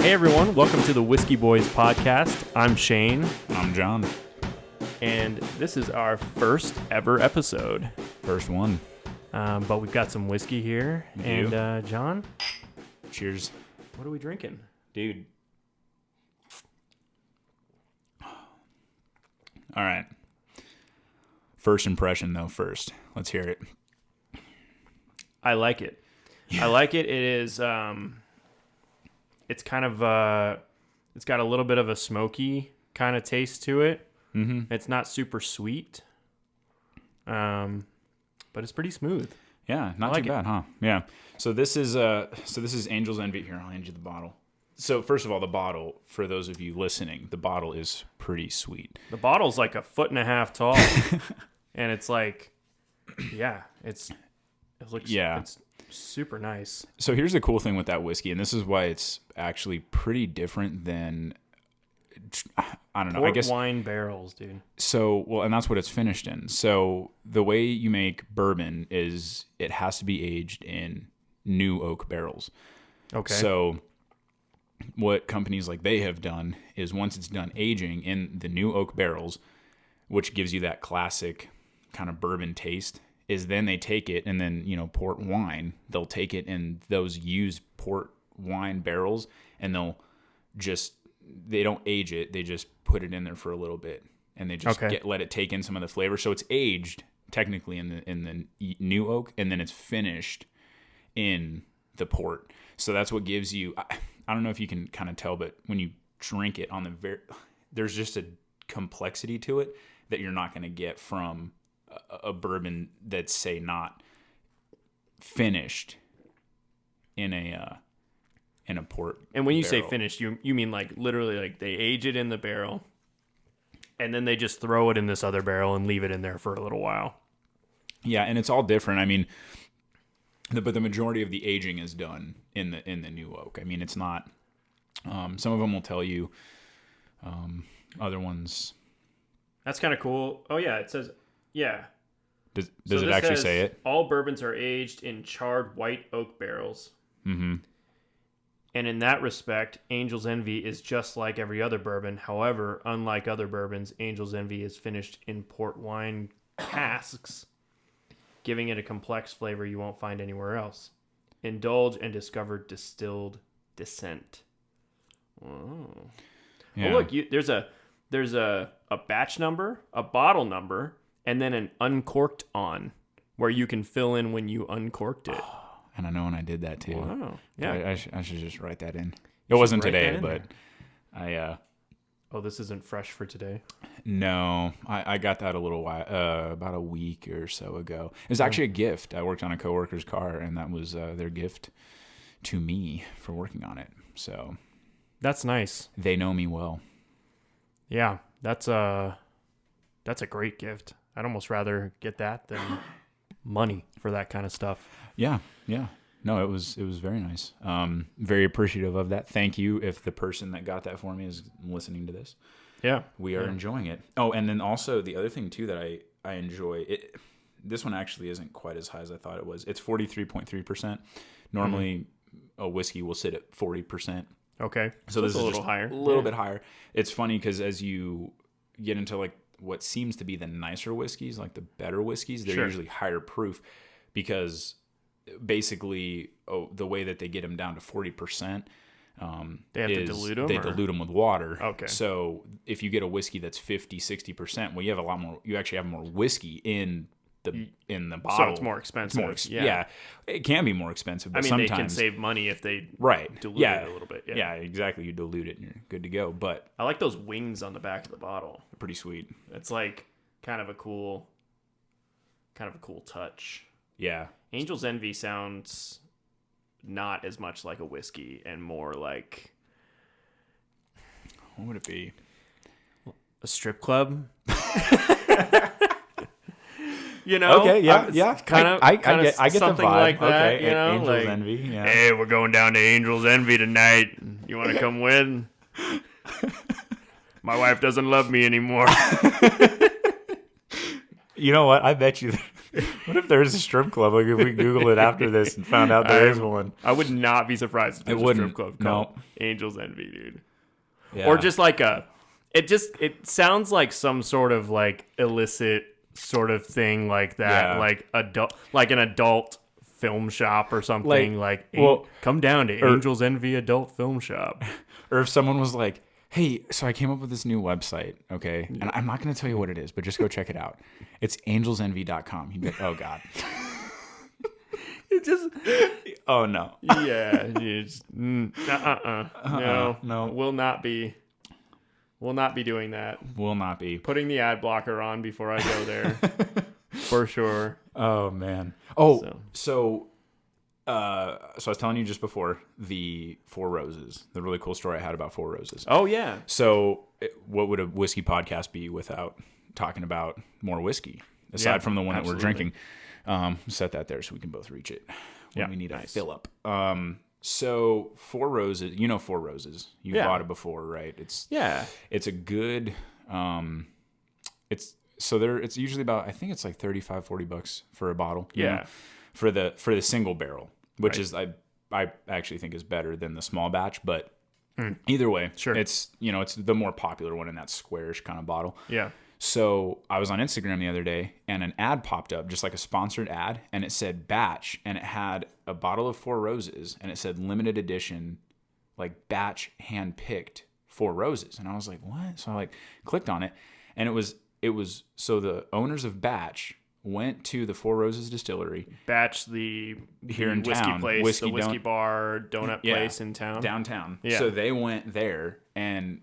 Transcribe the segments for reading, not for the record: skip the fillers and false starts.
Hey everyone, welcome to the Whiskey Boys podcast. I'm Shane. I'm Jon. And this is our first ever episode. First one. But we've got some whiskey here. And Jon? Cheers. What are we drinking? Dude. All right. First impression though first. Let's hear it. I like it. Yeah. I like it. It is, it's kind of, it's got a little bit of a smoky kind of taste to it. Mm-hmm. It's not super sweet. But it's pretty smooth. Yeah, not too bad, huh? Yeah. So this is Angel's Envy. Here, I'll hand you the bottle. So first of all, the bottle, for those of you listening, the bottle is pretty sweet. The bottle's like 1.5 feet tall. And it's like, yeah, it looks, it's super nice. So here's the cool thing with that whiskey, and this is why it's actually pretty different than, I don't know, I guess wine barrels, dude. So, well, and that's what it's finished in. So the way you make bourbon is it has to be aged in new oak barrels. Okay. So what companies like they have done is once it's done aging in the new oak barrels, which gives you that classic kind of bourbon taste, is then they take it and then, port wine, they'll take it in those used port wine barrels and they don't age it. They just put it in there for a little bit and they just let it take in some of the flavor. So it's aged technically in the new oak and then it's finished in the port. So that's what gives you, I don't know if you can kind of tell, but when you drink it there's just a complexity to it that you're not going to get from a bourbon that's, say, not finished in a port. And when you barrel. say finished, you mean like literally like they age it in the barrel and then they just throw it in this other barrel and leave it in there for a little while. Yeah, and it's all different. I mean, but the majority of the aging is done in the new oak. I mean, it's not. Some of them will tell you. Other ones. That's kind of cool. Oh yeah, it says. Yeah. Does it actually say it? All bourbons are aged in charred white oak barrels. Mm-hmm. And in that respect, Angel's Envy is just like every other bourbon. However, unlike other bourbons, Angel's Envy is finished in port wine casks, giving it a complex flavor you won't find anywhere else. Indulge and discover distilled descent. Oh. Yeah. Oh, look, there's a batch number, a bottle number, and then an uncorked on, where you can fill in when you uncorked it. Oh, and I know when I did that too. Wow. Yeah. I should just write that in. It wasn't today, but I. Oh, this isn't fresh for today? No, I got that a little while, about a week or so ago. It was actually a gift. I worked on a coworker's car, and that was their gift to me for working on it. So. That's nice. They know me well. Yeah, that's a great gift. I'd almost rather get that than money for that kind of stuff. Yeah. No, it was very nice. Very appreciative of that. Thank you if the person that got that for me is listening to this. Yeah. We are enjoying it. Oh, and then also the other thing too that I enjoy, this one actually isn't quite as high as I thought it was. It's 43.3%. Normally a whiskey will sit at 40%. Okay. So this is a little higher. A little bit higher. It's funny because as you get into like what seems to be the nicer whiskeys, like the better whiskeys, they're usually higher proof because basically the way that they get them down to 40%, they have to dilute them? They dilute them with water. Okay. So if you get a whiskey that's 50, 60%, well, you have a lot more, you actually have more whiskey in the bottle. So it's more expensive. Yeah. It can be more expensive, but sometimes they can sometimes save money if they dilute it a little bit. Yeah, exactly. You dilute it and you're good to go. But I like those wings on the back of the bottle. They're pretty sweet. It's like kind of a cool touch. Yeah. Angel's Envy sounds not as much like a whiskey and more like, what would it be? A strip club? Okay, yeah. Kind of. I get something the vibe. like that. Okay, Angel's Envy. Yeah. Hey, we're going down to Angel's Envy tonight. You want to come with? My wife doesn't love me anymore. You know what? I bet you What if there's a strip club? Like if we Google it after this and found out there is one. I would not be surprised if there's a strip club called Angel's Envy, dude. Yeah. Or just like it sounds like some sort of like illicit sort of thing like that, like an adult film shop or something. Come down to Angel's Envy Adult Film Shop. Or if someone was like, hey, so I came up with this new website, okay? And I'm not going to tell you what it is, but just go check it out. It's angelsenvy.com. You'd be like, oh, God. It just... Oh, no. Yeah. No. We'll not be doing that. Will not be. Putting the ad blocker on before I go there. For sure. Oh, man. Oh, so I was telling you just before the Four Roses, the really cool story I had about Four Roses. Oh, yeah. So what would a whiskey podcast be without talking about more whiskey, aside from the one that we're drinking? Set that there so we can both reach it when we need a fill up. So Four Roses, Four Roses. You bought it before, right? It's a good, it's usually about, I think it's like $35-$40 for a bottle. Yeah. For the single barrel, which is I actually think is better than the small batch, but either way, sure. It's it's the more popular one in that squarish kind of bottle. Yeah. So I was on Instagram the other day and an ad popped up, just like a sponsored ad, and it said batch, and it had a bottle of Four Roses, and it said limited edition, like batch hand picked Four Roses, and I was like, what? So I like clicked on it, and it was so the owners of Batch went to the Four Roses distillery. Batch, the here in whiskey town, place, the whiskey bar, donut place in town. Downtown. Yeah. So they went there and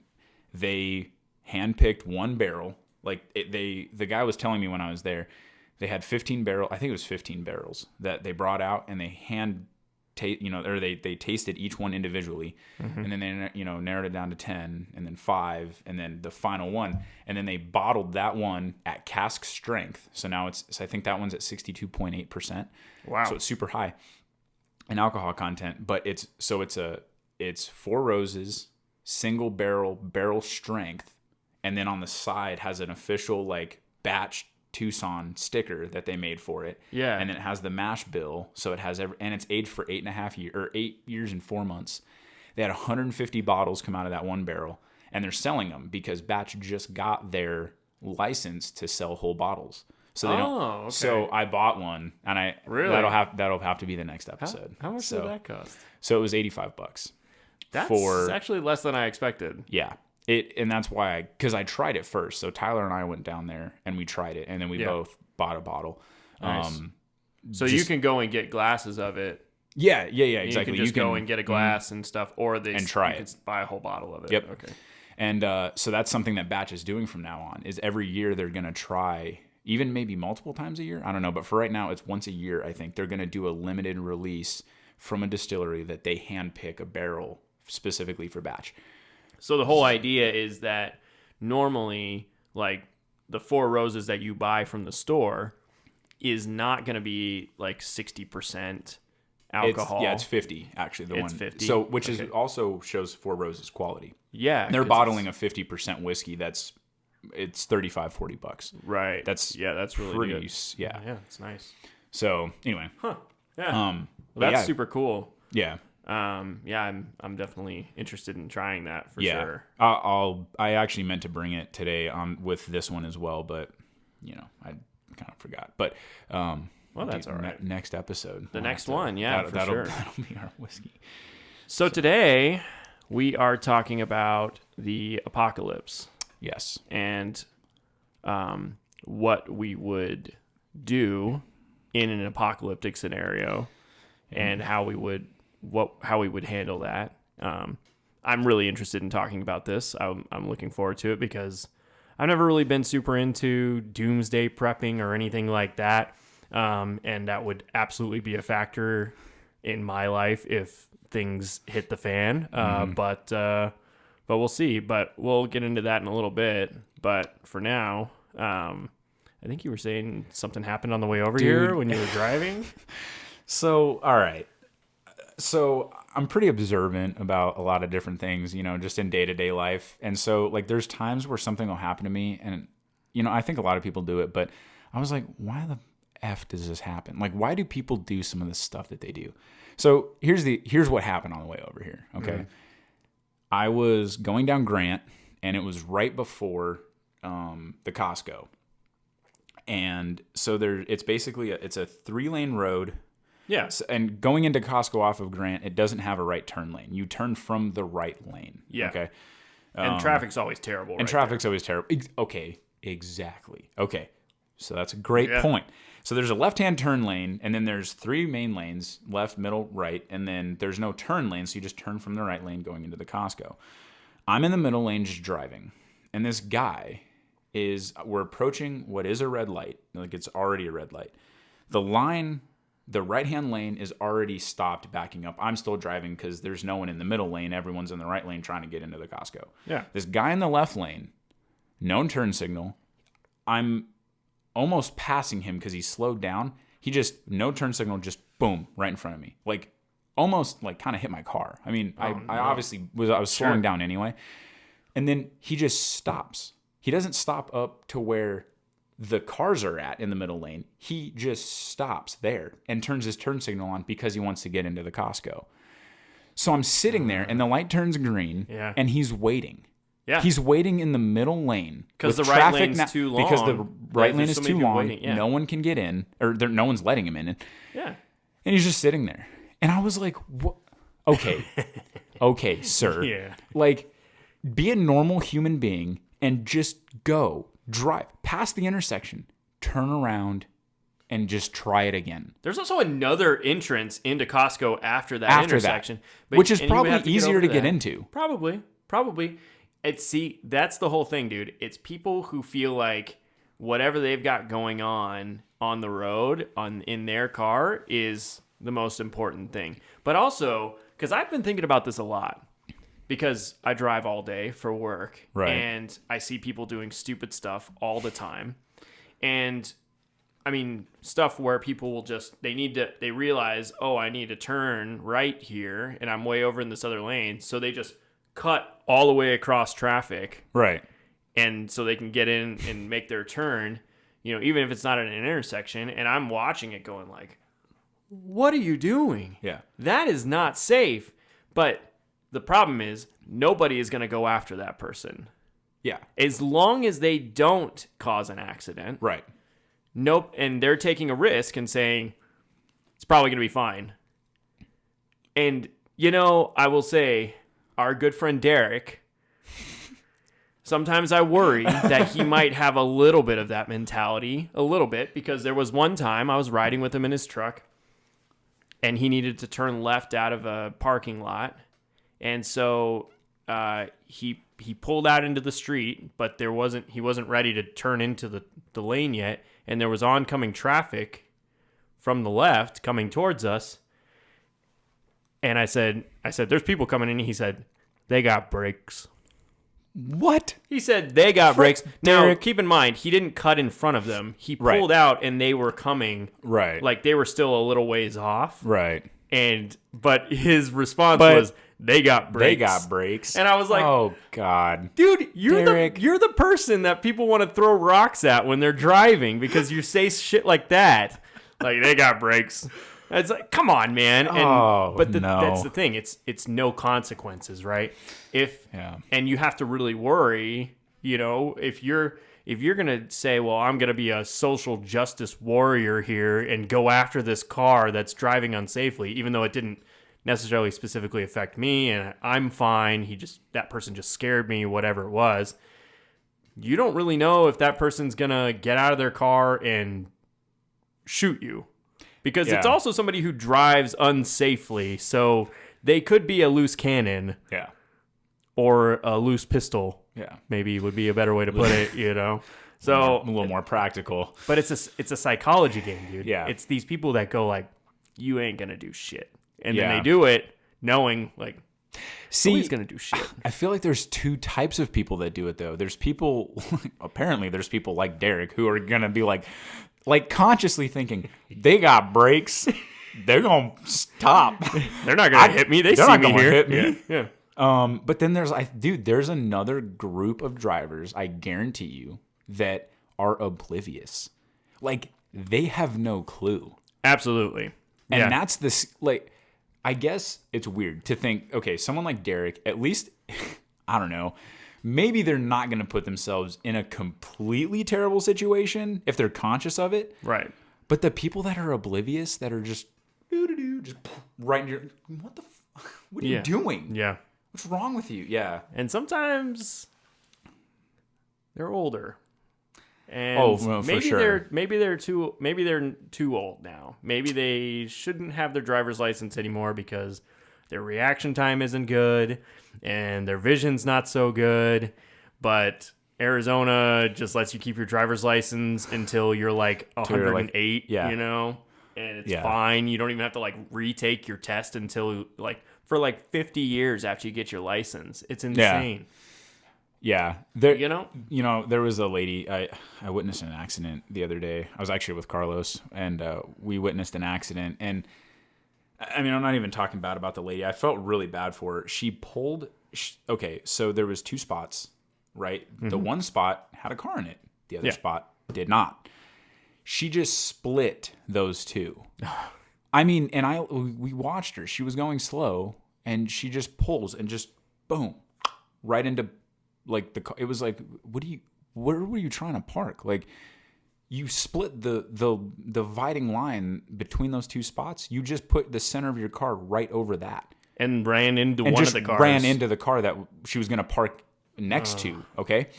they handpicked one barrel. Like the guy was telling me when I was there, they had 15 barrels that they brought out, and they they tasted each one individually, and then they narrowed it down to 10, and then 5, and then the final one, and then they bottled that one at cask strength. So now I think that one's at 62.8%. Wow! So it's super high in alcohol content, but it's Four Roses single barrel strength, and then on the side has an official like batch Tucson sticker that they made for it. Yeah. And it has the mash bill. So it has and it's aged for 8 years and 4 months. They had 150 bottles come out of that one barrel, and they're selling them because Batch just got their license to sell whole bottles. So they don't. Okay. So I bought one, and that'll have to be the next episode. How much did that cost? So it was $85. That's actually less than I expected. Yeah. And that's why because I tried it first. So Tyler and I went down there and we tried it, and then we both bought a bottle. Nice. So you can go and get glasses of it. Yeah, exactly. You can go and get a glass and stuff, or and try you it. can buy a whole bottle of it. Yep. Okay. And so that's something that Batch is doing from now on. Is every year they're gonna try, even maybe multiple times a year. I don't know, but for right now it's once a year. I think they're gonna do a limited release from a distillery that they handpick a barrel specifically for Batch. So the whole idea is that normally, like, the Four Roses that you buy from the store is not going to be like 60% alcohol. It's 50 actually. It's 50. So which is also shows Four Roses quality. Yeah, they're bottling a 50% whiskey. It's $35-$40. Right. That's really pretty good. Yeah, it's nice. So anyway, yeah. Well, that's super cool. Yeah. I'm definitely interested in trying that for sure. I actually meant to bring it today with this one as well, but I kind of forgot. But well, that's all right. Next episode. The next one, for sure. That'll be our whiskey. So today we are talking about the apocalypse. Yes. And what we would do in an apocalyptic scenario, and how we would handle that. I'm really interested in talking about this. I'm looking forward to it because I've never really been super into doomsday prepping or anything like that. And that would absolutely be a factor in my life if things hit the fan. But we'll see. But we'll get into that in a little bit. But for now, I think you were saying something happened on the way over here when you were driving. So, all right. So I'm pretty observant about a lot of different things, just in day-to-day life. And so like there's times where something will happen to me, and I think a lot of people do it, but I was like, why the F does this happen? Like, why do people do some of the stuff that they do? So here's what happened on the way over here. Okay. I was going down Grant, and it was right before the Costco. And so it's basically it's a 3-lane road. Yeah. So, and going into Costco off of Grant, it doesn't have a right turn lane. You turn from the right lane. Yeah. Okay. And traffic's always terrible. And traffic's always terrible. Okay. Exactly. Okay. So that's a great point. So there's a left-hand turn lane, and then there's 3 main lanes, left, middle, right, and then there's no turn lane, so you just turn from the right lane going into the Costco. I'm in the middle lane just driving, and this guy we're approaching what is a red light. Like, it's already a red light. The right-hand lane is already stopped backing up. I'm still driving because there's no one in the middle lane. Everyone's in the right lane trying to get into the Costco. Yeah. This guy in the left lane, known turn signal. I'm almost passing him because he slowed down. He just, no turn signal, just boom, right in front of me. Like, almost like kind of hit my car. I mean, I obviously I was slowing down anyway. And then he just stops. He doesn't stop up to where the cars are at in the middle lane. He just stops there and turns his turn signal on because he wants to get into the Costco. So I'm sitting there and the light turns green and he's waiting. Yeah. He's waiting in the middle lane. Because the right lane's too long. Because the right lane is too long. No one can get in. Or no one's letting him in. Yeah. And he's just sitting there. And I was like, what? Okay. Okay, sir. Yeah. Like, be a normal human being and just go. Drive past the intersection. Turn around. And just try it again. There's also another entrance into Costco after that intersection. Which is probably easier to get into. Probably. That's the whole thing, dude. It's people who feel like whatever they've got going on the road, in their car, is the most important thing. But also, because I've been thinking about this a lot, because I drive all day for work, right? And I see people doing stupid stuff all the time. And I mean, stuff where people will they realize, oh, I need to turn right here, and I'm way over in this other lane. So they just cut all the way across traffic. Right. And so they can get in and make their turn, even if it's not at an intersection. And I'm watching it going like, what are you doing? Yeah. That is not safe. But the problem is nobody is going to go after that person. Yeah. As long as they don't cause an accident. Right. Nope. And they're taking a risk and saying, it's probably going to be fine. And, I will say, our good friend Derek, sometimes I worry that he might have a little bit of that mentality, because there was one time I was riding with him in his truck and he needed to turn left out of a parking lot. And so he pulled out into the street, but he wasn't ready to turn into the lane yet. And there was oncoming traffic from the left coming towards us. And I said, there's people coming in. He said, they got brakes. What? He said, they got brakes. Now, keep in mind, he didn't cut in front of them. He pulled out and they were coming. Right. Like they were still a little ways off. Right. But his response was, they got brakes. They got brakes. And I was like, oh, God. Dude, you're the person that people want to throw rocks at when they're driving because you say shit like that. Like, they got brakes. It's like, come on, man. That's the thing. It's no consequences, right? And you have to really worry, if you're gonna say, well, I'm gonna be a social justice warrior here and go after this car that's driving unsafely, even though it didn't necessarily specifically affect me and I'm fine. That person just scared me, whatever it was. You don't really know if that person's gonna get out of their car and shoot you. Because it's also somebody who drives unsafely, so they could be a loose cannon. Yeah. Or a loose pistol. Yeah. Maybe would be a better way to put it, So a little more practical. But it's a psychology game, dude. Yeah. It's these people that go like, you ain't gonna do shit. And then they do it knowing like, he's gonna do shit. I feel like there's 2 types of people that do it though. There's people apparently there's people like Derek who are gonna be like consciously thinking, they got brakes. They're going to stop. They're not going to hit me. They see me here. Hit me. Yeah. But then there's another group of drivers, I guarantee you, that are oblivious. Like, they have no clue. Absolutely. And that's this, like, I guess it's weird to think, okay, someone like Derek, at least, I don't know, maybe they're not going to put themselves in a completely terrible situation if they're conscious of it. Right. But the people that are oblivious, that are just right in your, what are you doing? Yeah. What's wrong with you? Yeah. And sometimes they're older. And maybe sure. they're too old now. Maybe they shouldn't have their driver's license anymore because their reaction time isn't good and their vision's not so good. But Arizona just lets you keep your driver's license until you're like 108, you know? And it's fine. You don't even have to like retake your test until like for like 50 years after you get your license. It's insane. Yeah. There, you know, there was a lady, I witnessed an accident the other day. I was actually with Carlos, and we witnessed an accident. And I mean, I'm not even talking bad about the lady. I felt really bad for her. She pulled, okay, so there was 2 spots, right? The one spot had a car in it. The other spot did not. She just split those 2. I mean, and we watched her. She was going slow, and she just pulls and just boom, right into like the car. It was like, where were you trying to park? Like, you split the dividing line between those 2 spots. You just put the center of your car right over that, and ran into one of the cars. Ran into the car that she was going to park next to. Okay.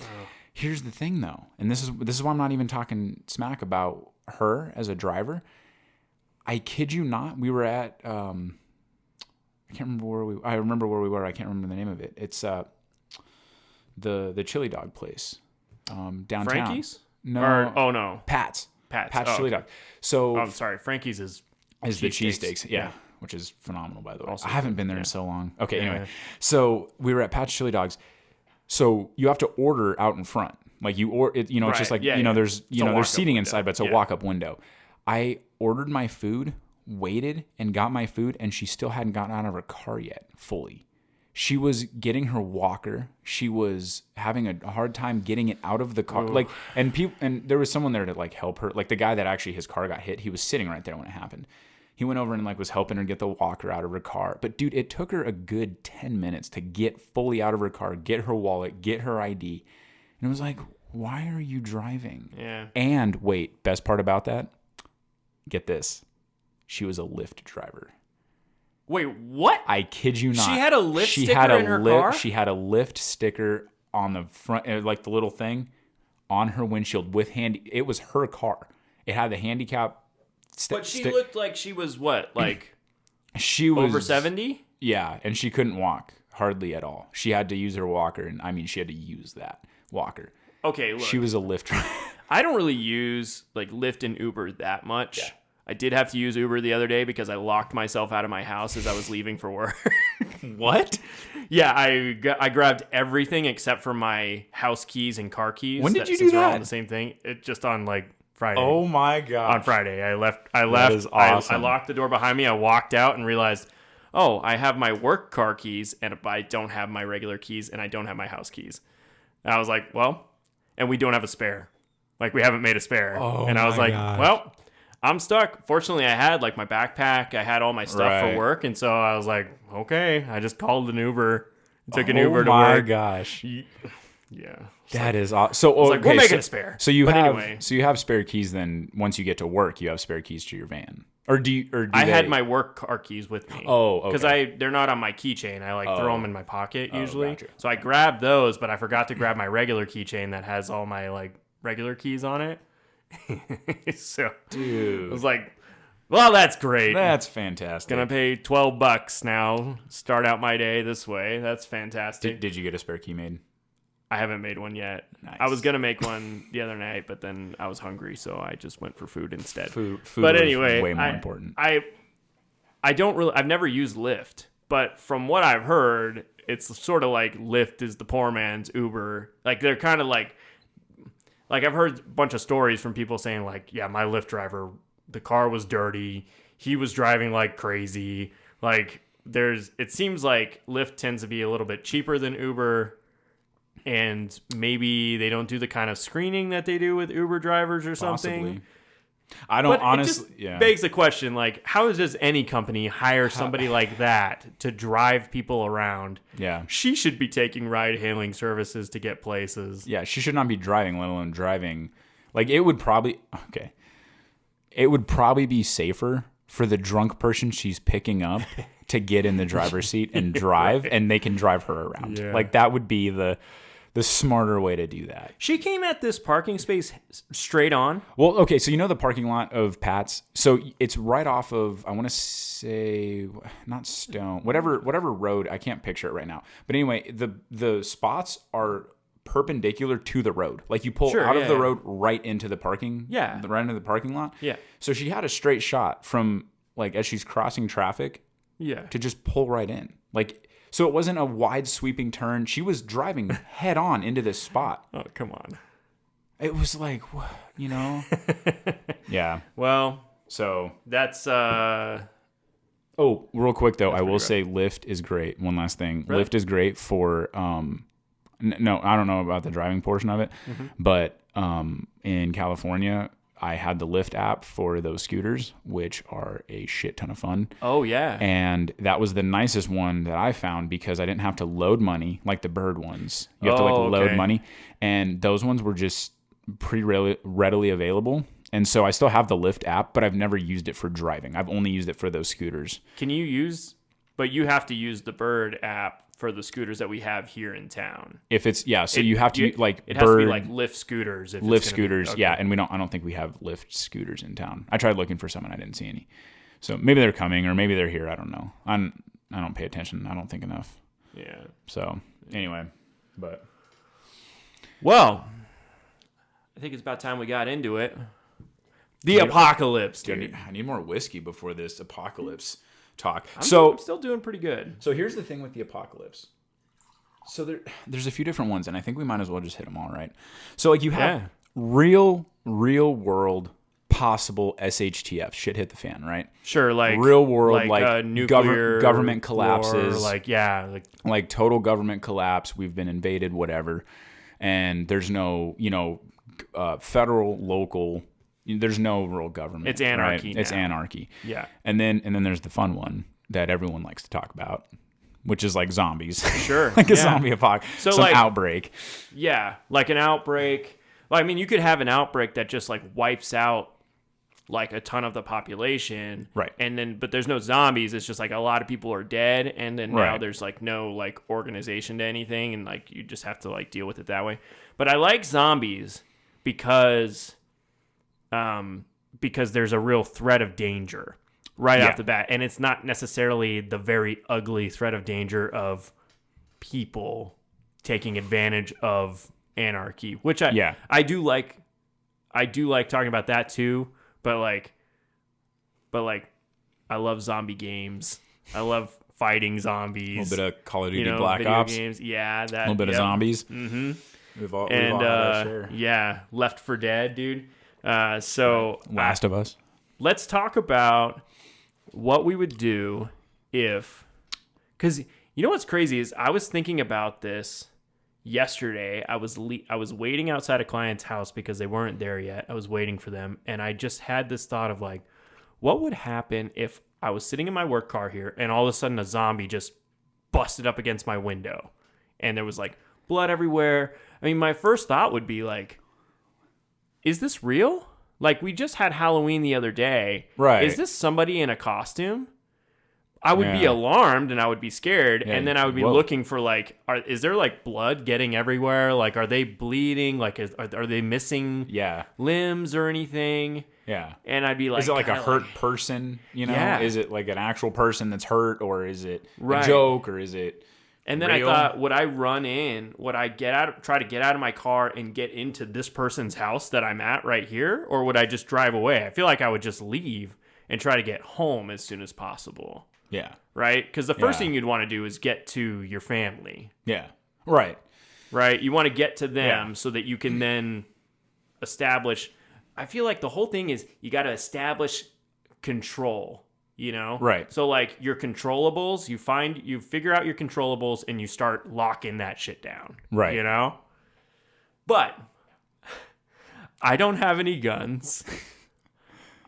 Here's the thing, though, and this is why I'm not even talking smack about her as a driver. I kid you not, we were at I remember where we were. I can't remember the name of it. It's the chili dog place downtown. Frankie's? No. No. Pat's chili dog. So I'm sorry. Frankie's is the cheesesteaks. Yeah, which is phenomenal, by the way. Also I haven't been there in so long. Okay, anyway. So we were at Pat's chili dogs. So you have to order out in front. Like it's just like, there's seating inside, but it's a walk-up window. I ordered my food, waited, and got my food, and she still hadn't gotten out of her car yet fully. She was getting her walker. She was having a hard time getting it out of the car. Like, and there was someone there to like help her. Like the guy that actually his car got hit, he was sitting right there when it happened. He went over and like was helping her get the walker out of her car. But dude, it took her a good 10 minutes to get fully out of her car, get her wallet, get her ID. And it was like, why are you driving? Yeah. And wait, best part about that, get this. She was a Lyft driver. Wait, what? I kid you not. She had a Lyft sticker in her car? She had a Lyft sticker on the front, like the little thing on her windshield with it was her car. It had the handicap But she looked like she was what? Like she was over 70? Yeah, and she couldn't walk hardly at all. She had to use her walker, and I mean, she had to use that walker. Okay, look. She was a Lyft driver. I don't really use like Lyft and Uber that much. Yeah. I did have to use Uber the other day because I locked myself out of my house as I was leaving for work. What? Yeah, I grabbed everything except for my house keys and car keys. When did you do that? All the same thing. It just on like Friday. Oh my god! On Friday, I left. That is awesome. I locked the door behind me. I walked out and realized, oh, I have my work car keys, and I don't have my regular keys, and I don't have my house keys. And I was like, well, and we don't have a spare. Like we haven't made a spare. Oh, and I was like, well, I'm stuck. Fortunately, I had like my backpack. I had all my stuff for work, and so I was like, okay. I just called an Uber. Took an Uber to work. Oh my gosh! Yeah, that is awesome. So like, we're making a spare. So you have spare keys. Then once you get to work, you have spare keys to your van, or do you? Or do I had my work car keys with me. Oh, okay. Because they're not on my keychain. I throw them in my pocket usually. Gotcha. So I grabbed those, but I forgot to grab my regular keychain that has all my like regular keys on it. So, dude, I was like, well, that's great. That's fantastic. Gonna pay $12 now. Start out my day this way. That's fantastic. Did you get a spare key made? I haven't made one yet. Nice. I was gonna make one the other night, but then I was hungry, so I just went for food instead. Food but anyway, way more important. I don't really. I've never used Lyft, but from what I've heard, it's sort of like Lyft is the poor man's Uber. Like they're kind of like I've heard a bunch of stories from people saying like, yeah, my Lyft driver, the car was dirty. He was driving like crazy. Like it seems like Lyft tends to be a little bit cheaper than Uber, and maybe they don't do the kind of screening that they do with Uber drivers or something. Possibly. I don't But honestly. it just Yeah. begs the question, like, how does any company hire somebody like that to drive people around? Yeah. She should be taking ride-hailing services to get places. Yeah. She should not be driving, let alone driving. Like, it would probably. Okay. It would probably be safer for the drunk person she's picking up to get in the driver's seat and drive, and they can drive her around. Yeah. Like, that would be the smarter way to do that. She came at this parking space straight on. Well, okay, so you know the parking lot of Pat's? So it's right off of, I want to say, not Stone, whatever road, I can't picture it right now. But anyway, the spots are perpendicular to the road. Like, you pull out of the road right into the parking, right into the parking lot. Yeah. So she had a straight shot from, like, as she's crossing traffic, to just pull right in. Like, so it wasn't a wide sweeping turn. She was driving head on into this spot. Oh, come on. It was like, you know? Yeah. Well, So that's oh, real quick though, I will say Lyft is great. One last thing. Really? Lyft is great for no, I don't know about the driving portion of it, but in California, I had the Lyft app for those scooters, which are a shit ton of fun. Oh, yeah. And that was the nicest one that I found because I didn't have to load money like the Bird ones. You have to load money. And those ones were just pretty readily available. And so I still have the Lyft app, but I've never used it for driving. I've only used it for those scooters. But you have to use the Bird app for the scooters that we have here in town. If it's so you have to it Bird, has to be like Lyft scooters. If Lyft scooters, okay. yeah, and I don't think we have Lyft scooters in town. I tried looking for some and I didn't see any. So maybe they're coming or maybe they're here. I don't know. I don't pay attention. I don't think enough. Yeah. So anyway, but well, I think it's about time we got into it. The apocalypse, dude. I need more whiskey before this apocalypse talk. I'm still doing pretty good. So here's the thing with the apocalypse. So there's a few different ones, and I think we might as well just hit them all, right? So like you have real world possible SHTF, shit hit the fan, right? Sure, like real world, like nuclear government collapses, war, like total government collapse. We've been invaded, whatever, and there's no federal, local. There's no real government. It's anarchy. Right? It's anarchy. Yeah. And then there's the fun one that everyone likes to talk about, which is like zombies. Sure. Like a zombie apocalypse. So some outbreak. Yeah, like an outbreak. Well, I mean, you could have an outbreak that just like wipes out like a ton of the population. Right. But there's no zombies. It's just like a lot of people are dead, and then now there's like no like organization to anything, and like you just have to like deal with it that way. But I like zombies because there's a real threat of danger right off the bat. And it's not necessarily the very ugly threat of danger of people taking advantage of anarchy, which I do like. I do like talking about that too, but I love zombie games. I love fighting zombies. A little bit of Call of Duty Black Ops. Games. Yeah, that. A little bit of zombies. Mm-hmm. We've all had our share. Yeah, Left 4 Dead, dude. So Last of Us. Let's talk about what we would do if, because you know what's crazy is I was thinking about this yesterday. I was waiting outside a client's house because they weren't there yet. I was waiting for them, and I just had this thought of like, what would happen if I was sitting in my work car here and all of a sudden a zombie just busted up against my window and there was like blood everywhere. I mean, my first thought would be like, is this real? Like, we just had Halloween the other day. Right. Is this somebody in a costume? I would be alarmed and I would be scared. And then I would be looking for, like, is there, like, blood getting everywhere? Like, are they bleeding? Like, are they missing limbs or anything? Yeah. And I'd be like... Is it like a hurt person, you know? Yeah. Is it like an actual person that's hurt, or is it a joke, or is it... And then real? I thought, would I run in? Would I try to get out of my car and get into this person's house that I'm at right here? Or would I just drive away? I feel like I would just leave and try to get home as soon as possible. Yeah. Right? Because the first thing you'd want to do is get to your family. Yeah. Right. Right? You want to get to them so that you can then establish... I feel like the whole thing is you got to establish control. You know? Right. So, like, your controllables, you figure out your controllables and you start locking that shit down. Right. You know? But I don't have any guns.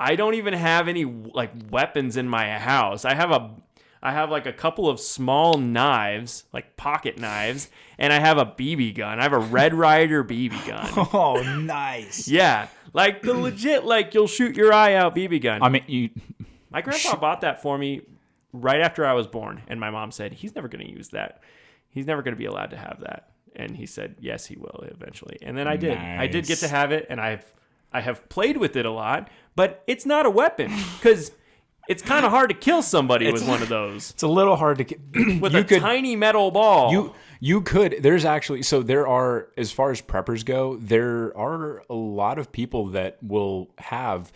I don't even have any like weapons in my house. I have like a couple of small knives, like pocket knives, and I have a BB gun. I have a Red Ryder BB gun. Oh, nice. Yeah, like the legit, like you'll shoot your eye out BB gun. I mean, my grandpa bought that for me right after I was born, and my mom said he's never going to use that. He's never going to be allowed to have that. And he said, yes, he will eventually. And then I did. Nice. I did get to have it, and I have played with it a lot, but it's not a weapon because it's kind of hard to kill somebody with one of those. It's a little hard to with a tiny metal ball. You could. There's actually, so there are, as far as preppers go, there are a lot of people that will have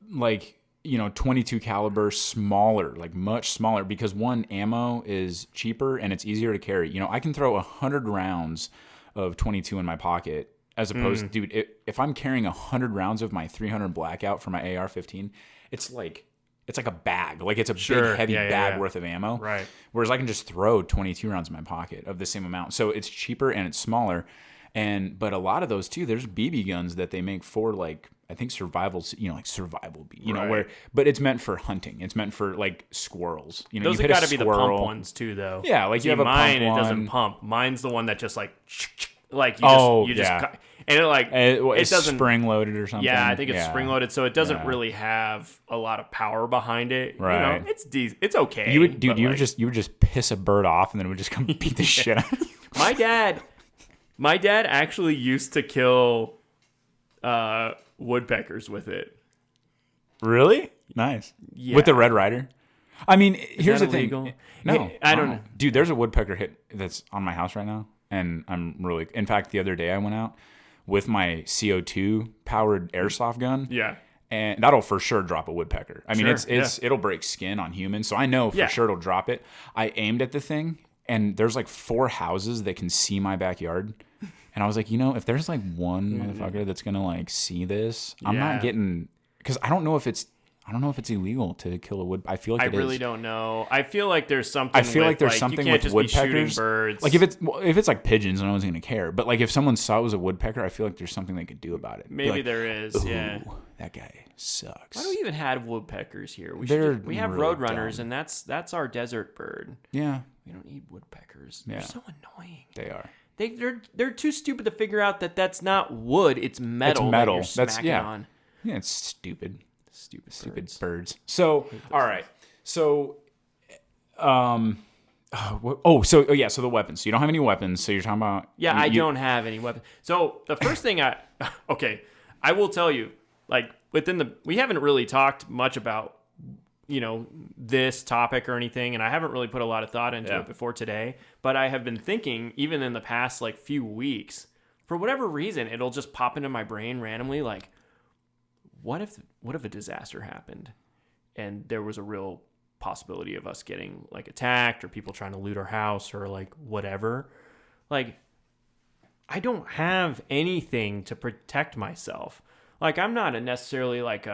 like, 22 caliber smaller, like much smaller, because one, ammo is cheaper and it's easier to carry. I can throw 100 rounds of 22 in my pocket as opposed to, dude, if I'm carrying 100 rounds of my 300 Blackout for my AR-15, it's like a bag. Like it's a big, heavy bag worth of ammo. Right. Whereas I can just throw 22 rounds in my pocket of the same amount. So it's cheaper and it's smaller. But a lot of those too, there's BB guns that they make for like, I think survival, like survival, but it's meant for hunting. It's meant for like squirrels. Those have got to be the pump ones too, though. Yeah, like you have a mine, pump one. It doesn't pump. Mine's the one that just like you just and it doesn't spring loaded or something. Yeah, I think it's spring loaded, so it doesn't really have a lot of power behind it. Right. It's okay. You would just piss a bird off and then it would just come beat the shit out of you. My dad actually used to kill woodpeckers with it. Really? Nice. Yeah. With the Red Ryder? I mean, here's the illegal? thing. No, I don't know. Dude, there's a woodpecker hit that's on my house right now. And in fact, the other day I went out with my CO2 powered airsoft gun. Yeah. And that'll for sure drop a woodpecker. I mean, Sure, it'll break skin on humans. So I know for sure it'll drop it. I aimed at the thing and there's like 4 houses that can see my backyard. And I was like, if there's like one motherfucker that's going to like see this, I'm not getting, because I don't know if it's illegal to kill a wood. I feel like it is. I really don't know. I feel like there's something. I feel like there's something you can't with just woodpeckers. Be shooting birds. Like if it's like pigeons, no one's gonna care. But like if someone saw it was a woodpecker, I feel like there's something they could do about it. Maybe like, there is. Yeah. That guy sucks. Why do we even have woodpeckers here? We have really roadrunners, dumb. and that's our desert bird. Yeah. We don't need woodpeckers. Yeah. They're so annoying. They are. They're too stupid to figure out that that's not wood. It's metal. It's metal. That you're smacking on. Yeah, it's stupid. Stupid birds. So, all right. So, so the weapons. So you don't have any weapons. So you're talking about. Yeah, I don't have any weapons. So the first thing I will tell you, like we haven't really talked much about, this topic or anything, and I haven't really put a lot of thought into it before today, but I have been thinking, even in the past like few weeks, for whatever reason, it'll just pop into my brain randomly, like, what if a disaster happened and there was a real possibility of us getting like attacked or people trying to loot our house or like whatever? Like, I don't have anything to protect myself. Like, I'm not necessarily like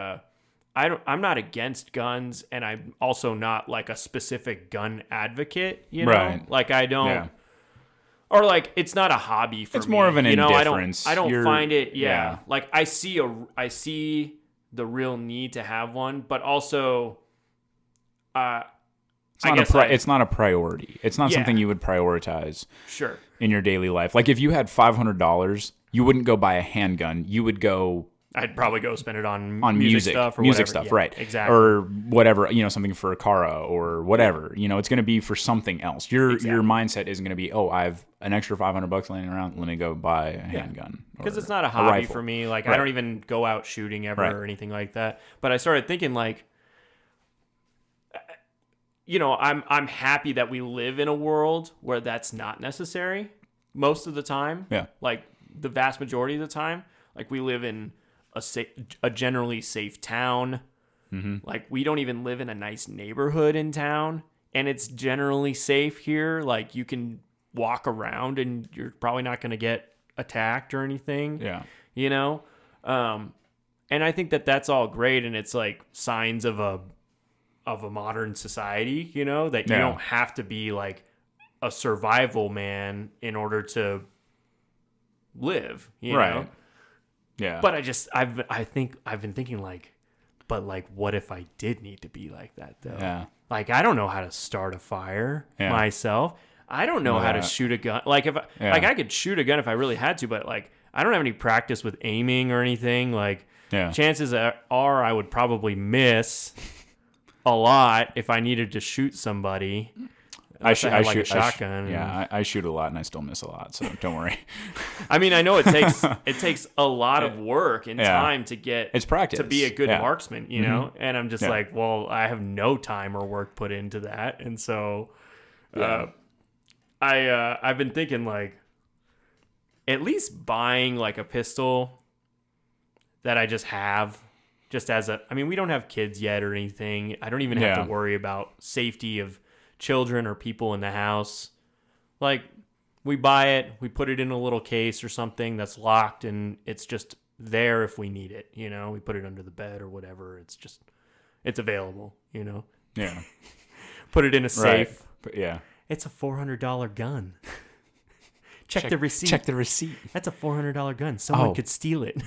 I'm not against guns, and I'm also not like a specific gun advocate, Right. Like I don't or like it's not a hobby for me. It's more of an indifference. I don't find it like I see the real need to have one, but also it's not a priority. It's not something you would prioritize in your daily life. Like if you had $500, you wouldn't go buy a handgun. You would go. I'd probably go spend it on music stuff or music whatever. stuff, right? Exactly. Or whatever, something for a Cara or whatever. It's going to be for something else. Your mindset isn't going to be, I have an extra $500 laying around. Let me go buy a handgun. Because it's not a hobby for me. Like I don't even go out shooting ever or anything like that. But I started thinking like, I'm happy that we live in a world where that's not necessary most of the time. Yeah. Like the vast majority of the time, like we live in a generally safe town. Mm-hmm. Like we don't even live in a nice neighborhood in town, and it's generally safe here. Like you can walk around and you're probably not going to get attacked or anything. Yeah. And I think that that's all great, and it's like signs of a modern society, that you don't have to be like a survival man in order to live, you know? Yeah. But I've been thinking like, But like, what if I did need to be like that though? Yeah. Like, I don't know how to start a fire myself. I don't know how to shoot a gun. Like like I could shoot a gun if I really had to, but like I don't have any practice with aiming or anything. Like chances are I would probably miss a lot if I needed to shoot somebody. I shoot a shotgun. I shoot a lot and I still miss a lot, so don't worry. I mean, I know it takes a lot of work and time to get it's practice to be a good marksman, you know. And I'm just like, well, I have no time or work put into that, and so I've been thinking like at least buying like a pistol that I just have. Just as I mean, we don't have kids yet or anything. I don't even have to worry about safety of children or people in the house. Like, we buy it, we put it in a little case or something that's locked, and it's just there if we need it, you know. We put it under the bed or whatever. It's available, you know. Yeah. Put it in a safe. Right. It's a $400 gun. Check the receipt. Check the receipt. That's a $400 gun. Someone could steal it.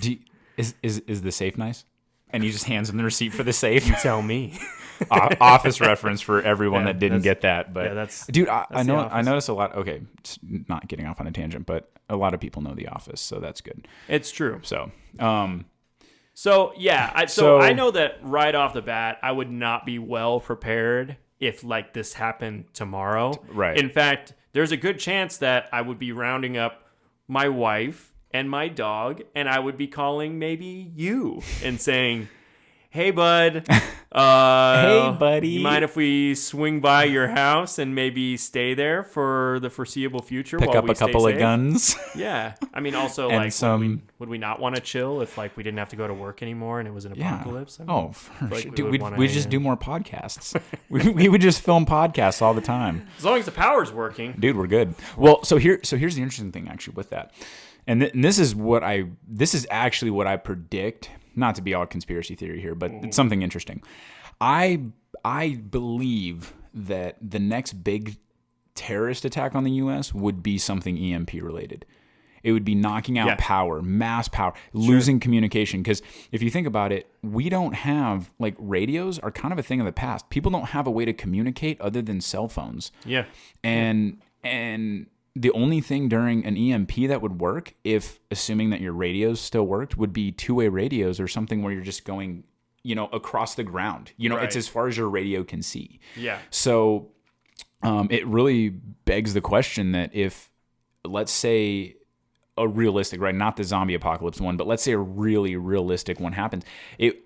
Is the safe nice? And he just hands him the receipt for the safe. You tell me. Office reference for everyone that didn't get that. But dude, I notice a lot. Okay, not getting off on a tangent, but a lot of people know The Office, so that's good. It's true. So I know that right off the bat, I would not be well prepared if like this happened tomorrow. Right. In fact, there's a good chance that I would be rounding up my wife and my dog, and I would be calling maybe you and saying, "Hey, bud. Hey, buddy. You mind if we swing by your house and maybe stay there for the foreseeable future? Pick while up we a couple stay of safe?" guns. Yeah. I mean, also, and like, some... would we not want to chill if, like, we didn't have to go to work anymore and it was an apocalypse? I mean, oh, for like, sure. Dude, we'd just do more podcasts. we would just film podcasts all the time. As long as the power's working. Dude, we're good. Well, so here's the interesting thing, actually, with that. And this is actually what I predict. Not to be all conspiracy theory here, but it's something interesting. I believe that the next big terrorist attack on the U.S. would be something EMP related. It would be knocking out power, mass power, losing communication. Because if you think about it, we don't have, like, radios are kind of a thing of the past. People don't have a way to communicate other than cell phones. Yeah. And the only thing during an EMP that would work, if assuming that your radios still worked, would be two-way radios or something where you're just going, you know, across the ground. You know, it's as far as your radio can see. Yeah. So it really begs the question that if, let's say, a realistic, right, not the zombie apocalypse one, but let's say a really realistic one happens,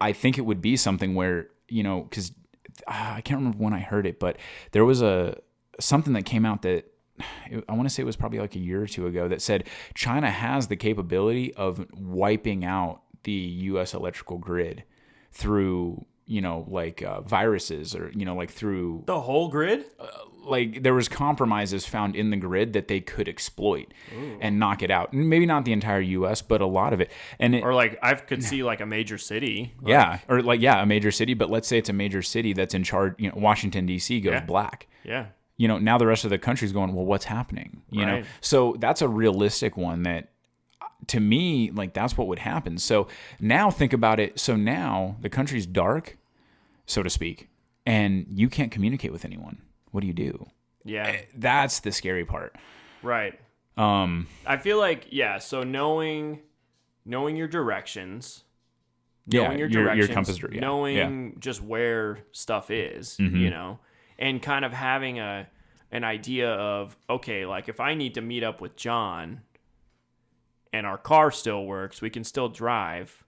I think it would be something where, you know, because I can't remember when I heard it, but there was something that came out that, I want to say it was probably like a year or two ago, that said China has the capability of wiping out the U.S. electrical grid through, you know, like viruses or, you know, like through the whole grid. Like there was compromises found in the grid that they could exploit and knock it out. Maybe not the entire U.S., but a lot of it. Or like I could see like a major city. A major city. But let's say it's a major city that's in charge. You know, Washington D.C. goes black. Yeah. You know, now the rest of the country's going, well, what's happening? You know, so that's a realistic one that, to me, like that's what would happen. So now think about it. So now the country's dark, so to speak, and you can't communicate with anyone. What do you do? Yeah, that's the scary part. Right. I feel like so knowing your directions. Knowing your directions, your compass, knowing just where stuff is, you know. And kind of having an idea of, okay, like if I need to meet up with John and our car still works, we can still drive.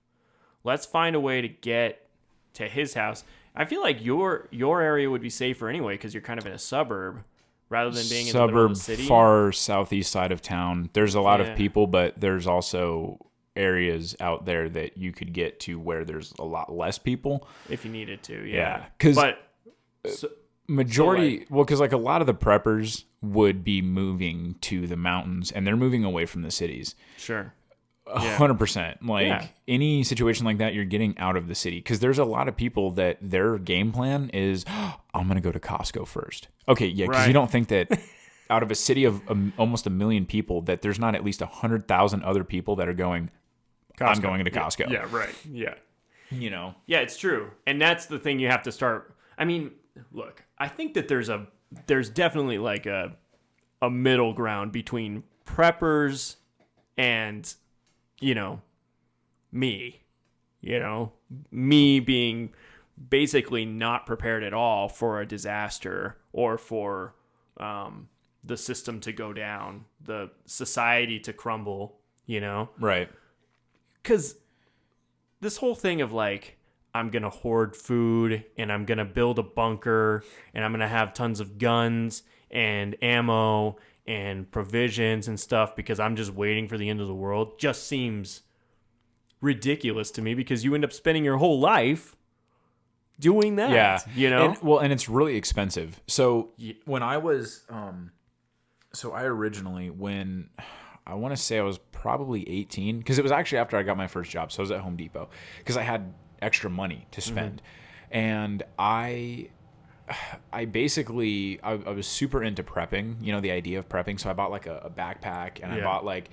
Let's find a way to get to his house. I feel like your area would be safer anyway because you're kind of in a suburb rather than being in the middle of the city. Far southeast side of town. There's a lot of people, but there's also areas out there that you could get to where there's a lot less people. If you needed to, majority, because like a lot of the preppers would be moving to the mountains and they're moving away from the cities. Sure. 100%. Like any situation like that, you're getting out of the city because there's a lot of people that their game plan is, I'm going to go to Costco first. Okay. Yeah. Because you don't think that out of a city of almost 1 million people that there's not at least 100,000 other people that are going, I'm going to Costco. Yeah. Right. Yeah. Yeah, it's true. And that's the thing you have to start. I mean, look, I think that there's definitely like a middle ground between preppers and, me, me being basically not prepared at all for a disaster or for the system to go down, the society to crumble, Right. Because this whole thing of like, I'm going to hoard food and I'm going to build a bunker and I'm going to have tons of guns and ammo and provisions and stuff because I'm just waiting for the end of the world just seems ridiculous to me, because you end up spending your whole life doing that. Yeah. And it's really expensive. So when I was, so I originally, when I want to say I was probably 18, because it was actually after I got my first job. So I was at Home Depot because I had extra money to spend. And I basically, I was super into prepping, the idea of prepping. So I bought like a backpack, and I bought like,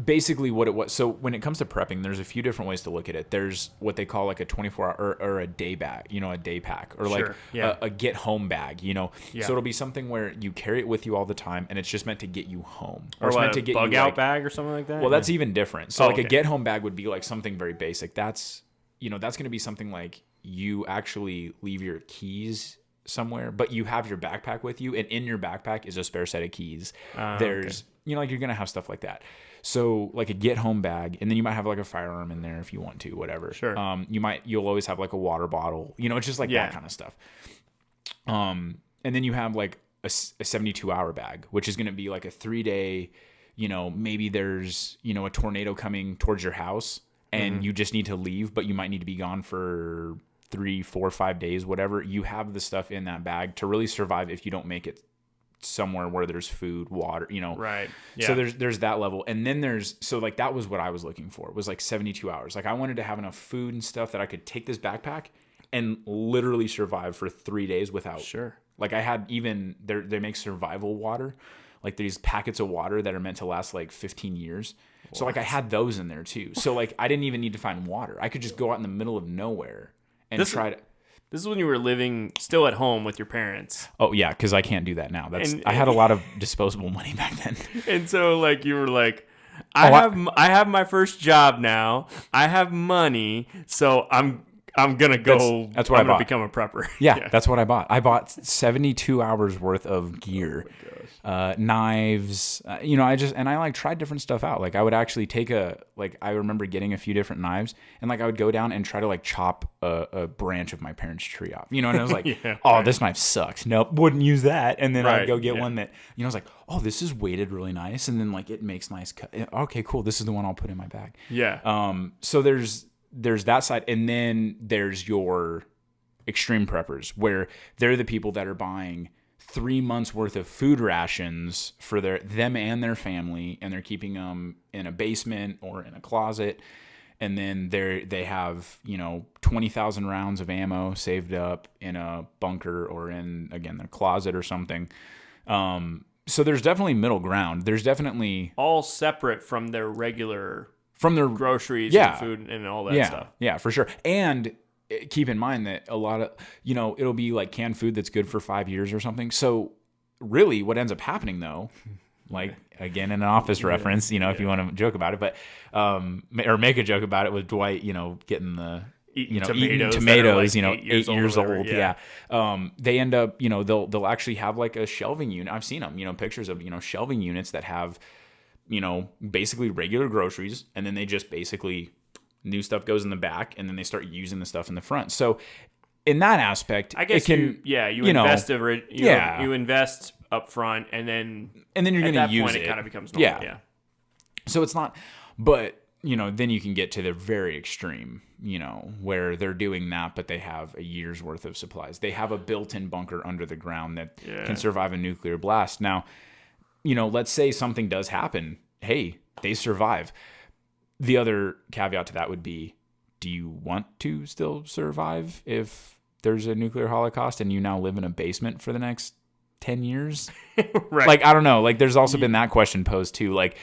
basically what it was. So when it comes to prepping, there's a few different ways to look at it. There's what they call like a 24-hour or a day bag, a day pack, or like a get home bag, So it'll be something where you carry it with you all the time, and it's just meant to get you home. Or it's what, meant to get bug you out like, bag or something like that? Well, that's even different. So a get home bag would be like something very basic. That's, that's going to be something like you actually leave your keys somewhere, but you have your backpack with you, and in your backpack is a spare set of keys. There's, like you're going to have stuff like that. So like a get home bag, and then you might have like a firearm in there if you want to, whatever. Sure. You'll always have like a water bottle, it's just like that kind of stuff. And then you have like a 72-hour bag, which is going to be like a 3-day, maybe there's, a tornado coming towards your house and you just need to leave, but you might need to be gone for 3, 4, 5 days, whatever. You have the stuff in that bag to really survive if you don't make it somewhere where there's food, water, Right. Yeah. So there's that level. And then like that was what I was looking for, was like 72 hours. Like I wanted to have enough food and stuff that I could take this backpack and literally survive for 3 days without. Sure. Like I had even, they make survival water, like these packets of water that are meant to last like 15 years. So like I had those in there too. So like I didn't even need to find water. I could just go out in the middle of nowhere and try to. This is when you were living still at home with your parents. Oh yeah, because I can't do that now. I had a lot of disposable money back then. And so like you were like, I have my first job now. I have money, so I'm gonna go. That's what I'm gonna become a prepper. Yeah, that's what I bought. I bought 72 hours worth of gear, knives. I like tried different stuff out. Like I would actually take I remember getting a few different knives, and like I would go down and try to like chop a branch of my parents' tree off. And I was like, this knife sucks. Nope, wouldn't use that. And then I'd go get one that I was like, oh, this is weighted really nice, and then like it makes nice cut. Okay, cool. This is the one I'll put in my bag. Yeah. So there's that side, and then there's your extreme preppers, where they're the people that are buying 3 months worth of food rations for them and their family, and they're keeping them in a basement or in a closet, and then they have 20,000 rounds of ammo saved up in a bunker or in, again, their closet or something. So there's definitely middle ground. There's definitely all separate from their regular. From their groceries and food and all that stuff. Yeah, for sure. And keep in mind that a lot of, it'll be like canned food that's good for 5 years or something. So really what ends up happening though, like again, in an Office reference, if you want to joke about it, but, or make a joke about it with Dwight, getting the, eating tomatoes, like 8 years old. Yeah. They end up, they'll actually have like a shelving unit. I've seen them, pictures of, shelving units that have, basically regular groceries, and then they just basically new stuff goes in the back, and then they start using the stuff in the front. So in that aspect, I guess you invest you invest up front, and then you're going to use it. It kind of becomes normal. Yeah. So it's not, but then you can get to the very extreme, where they're doing that, but they have a year's worth of supplies. They have a built-in bunker under the ground that can survive a nuclear blast. Now, let's say something does happen. Hey, they survive. The other caveat to that would be, do you want to still survive if there's a nuclear holocaust and you now live in a basement for the next 10 years? Right. Like, I don't know. Like, there's also been that question posed too. Like,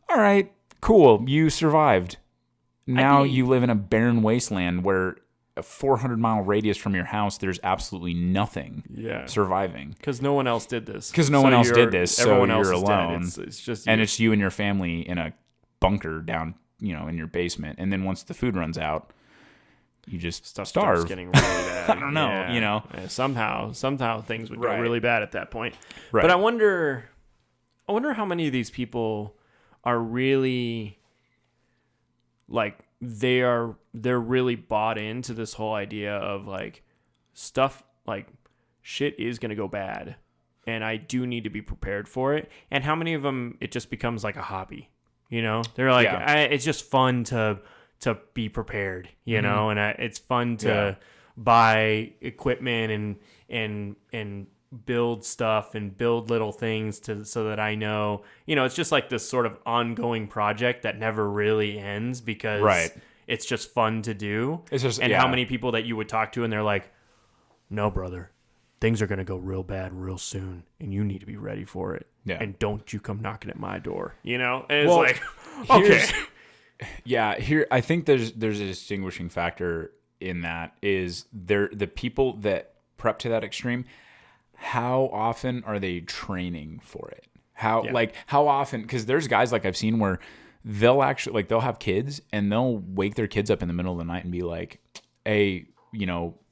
all right, cool. You survived. now you live in a barren wasteland where a 400-mile radius from your house, there's absolutely nothing surviving. Because no one else did this. Everyone else so you're alone. It's just and it's you and your family in a bunker down, in your basement. And then once the food runs out, you just starve. Getting really bad. I don't know, Yeah, somehow things would go Right. really bad at that point. Right. But I wonder how many of these people are really like they're really bought into this whole idea of like stuff like shit is going to go bad and I do need to be prepared for it. And how many of them it just becomes like a hobby, They're like it's just fun to be prepared, and it's fun to buy equipment and build stuff and build little things so that I know, it's just like this sort of ongoing project that never really ends because it's just fun to do. It's just, and how many people that you would talk to and they're like, no, brother, things are going to go real bad real soon and you need to be ready for it. Yeah. And don't you come knocking at my door, And it's like, okay. Yeah, here I think there's a distinguishing factor in that is the people that prep to that extreme, how often are they training for it? How often, because there's guys like I've seen where they'll actually like they'll have kids and they'll wake their kids up in the middle of the night and be like, hey,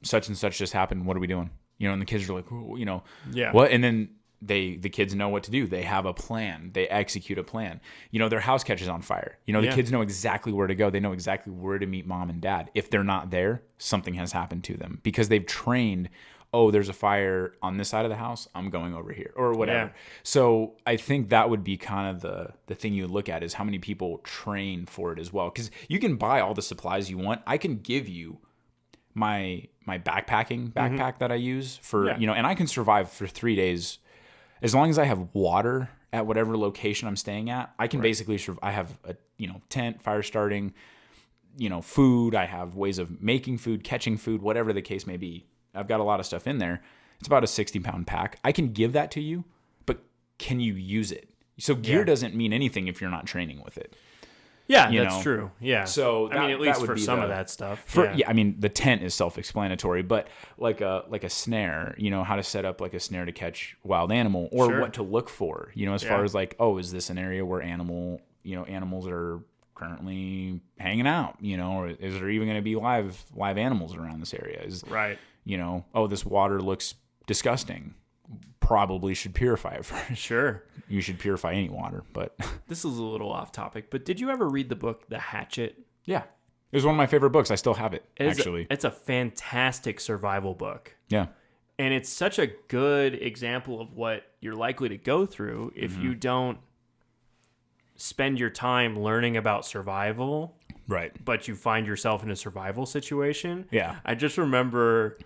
such and such just happened, what are we doing? And the kids are like, what? And then the kids know what to do. They have a plan. They execute a plan. Their house catches on fire. The kids know exactly where to go. They know exactly where to meet mom and dad. If they're not there, something has happened to them because they've trained, oh, there's a fire on this side of the house, I'm going over here or whatever. Yeah. So I think that would be kind of the thing you look at is how many people train for it as well. Because you can buy all the supplies you want. I can give you my backpack that I use for, and I can survive for 3 days. As long as I have water at whatever location I'm staying at, I can basically survive. I have a tent, fire starting, food. I have ways of making food, catching food, whatever the case may be. I've got a lot of stuff in there. It's about a 60-pound pack. I can give that to you, but can you use it? So gear doesn't mean anything if you're not training with it. Yeah, that's true. Yeah. So at least for some of that stuff. The tent is self-explanatory, but like a snare, how to set up like a snare to catch wild animal or what to look for, as far as like, oh, is this an area where animals are currently hanging out, or is there even going to be live animals around this area? Oh, this water looks disgusting. Probably should purify it first. Sure. You should purify any water, but... This is a little off topic, but did you ever read the book The Hatchet? Yeah. It was one of my favorite books. I still have it, actually. It's a fantastic survival book. Yeah. And it's such a good example of what you're likely to go through if you don't spend your time learning about survival. Right. But you find yourself in a survival situation. Yeah. I just remember...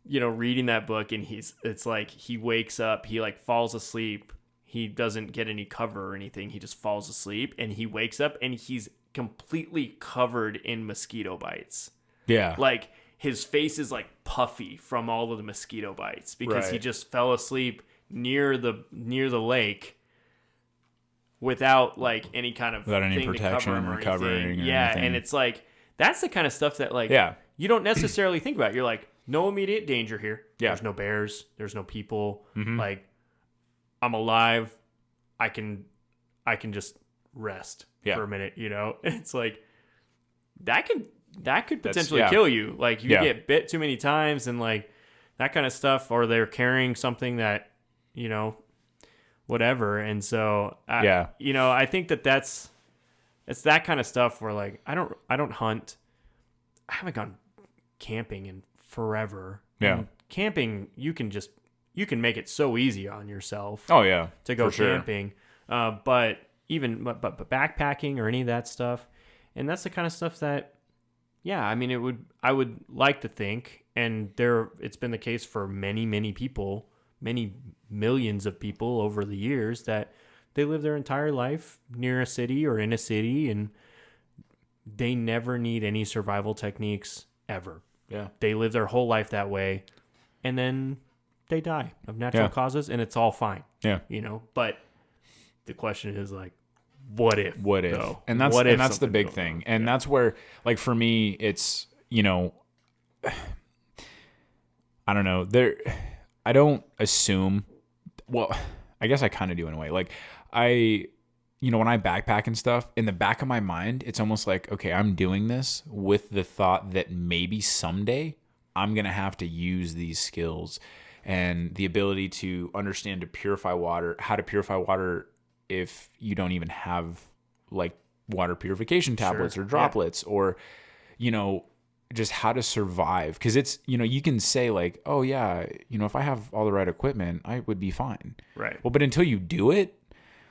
reading that book and it's like he wakes up, he like falls asleep. He doesn't get any cover or anything. He just falls asleep and he wakes up and he's completely covered in mosquito bites. Yeah. Like his face is like puffy from all of the mosquito bites because he just fell asleep near the lake without like any kind of without any protection or covering. And it's like that's the kind of stuff that like you don't necessarily think about. You're like, no immediate danger here. Yeah. There's no bears. There's no people. Mm-hmm. Like, I'm alive. I can just rest for a minute, It's like, that could potentially kill you. Like, you get bit too many times and, like, that kind of stuff. Or they're carrying something that, whatever. And so, I think it's that kind of stuff where, like, I don't hunt. I haven't gone camping in forever. Yeah. And camping, you can make it so easy on yourself. Oh yeah. To go camping. Sure. But backpacking or any of that stuff. And that's the kind of stuff that I would like to think, and it's been the case for many, many people, many millions of people over the years that they live their entire life near a city or in a city and they never need any survival techniques ever. Yeah. They live their whole life that way and then they die of natural causes and it's all fine. Yeah. But the question is like, what if? What if? Though? And that's What if the something big goes thing. wrong? And that's where, like, for me, it's, you know, I don't know. I don't assume. Well, I guess I kind of do in a way. Like, when I backpack and stuff, in the back of my mind, it's almost like, okay, I'm doing this with the thought that maybe someday I'm going to have to use these skills and the ability to understand how to purify water if you don't even have like water purification tablets or droplets or, just how to survive. Because it's, you can say like, oh yeah, if I have all the right equipment, I would be fine. Right. Well, but until you do it,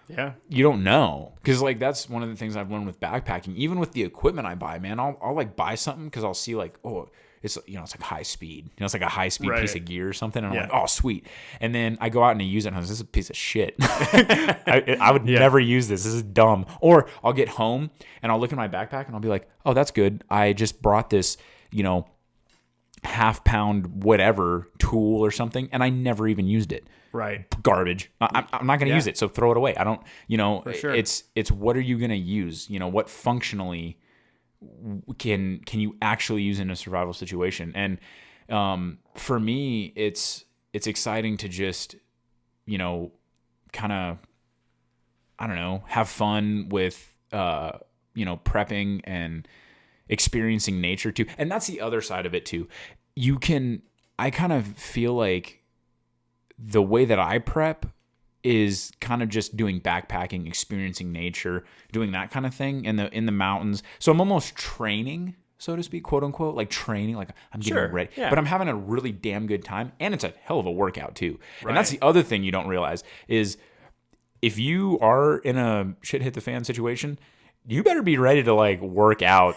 yeah, you don't know. Because like that's one of the things I've learned with backpacking. Even with the equipment I buy, man, I'll like buy something because I'll see like, oh, it's it's like high speed. It's like a high speed piece of gear or something. And I'm like, oh, sweet. And then I go out and I use it and I'm like, this is a piece of shit. I would never use this. This is dumb. Or I'll get home and I'll look at my backpack and I'll be like, oh, that's good. I just brought this, half pound whatever tool or something, and I never even used it. Right. Garbage. I'm not going to use it, so throw it away. I don't, For sure. it's what are you going to use? What functionally can you actually use in a survival situation? And for me, it's exciting to just, kind of, I don't know, have fun with, prepping and experiencing nature too. And that's the other side of it too. I kind of feel like the way that I prep is kind of just doing backpacking, experiencing nature, doing that kind of thing in the mountains. So I'm almost training, so to speak, quote unquote, like training, like I'm getting ready, but I'm having a really damn good time. And it's a hell of a workout too. Right. And that's the other thing you don't realize is if you are in a shit hit the fan situation, you better be ready to like work out